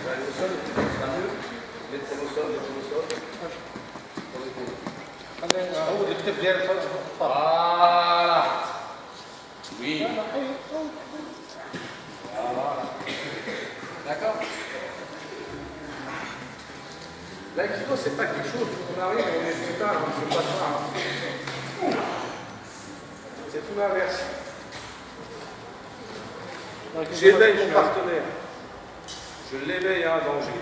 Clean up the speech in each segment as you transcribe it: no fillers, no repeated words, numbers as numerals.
Allez au sol, ça sera mieux. Mettez au sol, mettez au sol. Voilà. Oui. Voilà. D'accord. L'aïkido, c'est pas quelque chose qu'on arrive, on est plus tard, c'est pas ça. C'est tout l'inverse. J'éveille mon partenaire. Je l'éveille à un danger.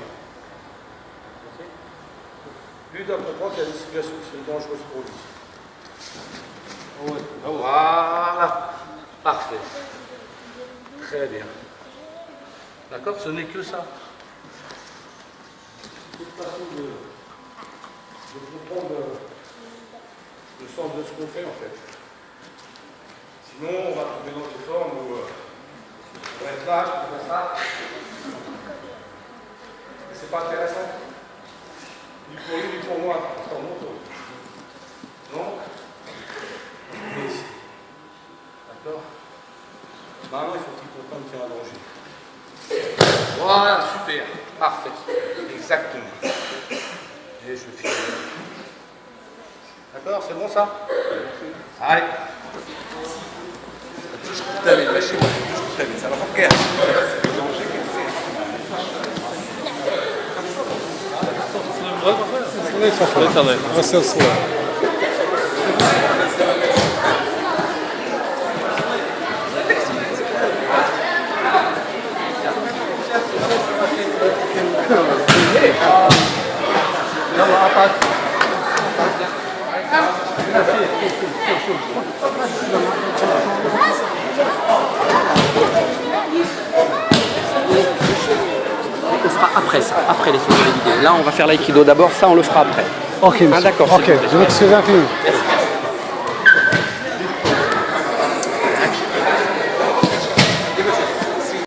Lui doit comprendre qu'il y a des situations qui sont dangereuses pour lui. Voilà. Parfait. Très bien. D'accord? Ce n'est que ça. Toute façon de comprendre le sens de ce qu'on fait en fait. Sinon, on va tomber dans des formes où on va être là, on va faire ça. Mais c'est pas intéressant. Ni pour lui, ni pour moi. C'est en moto. Donc, on est ici. D'accord? Maintenant, il faut qu'il comprenne qu'il y a un danger. Voilà, super, parfait, exactement. Et je finis. D'accord, c'est bon ça? Allez. On fera après ça, après les vidéos. Là, on va faire l'aïkido d'abord, ça on le fera après. Ok, ah, d'accord. Ok, je m'excuse infiniment. Merci.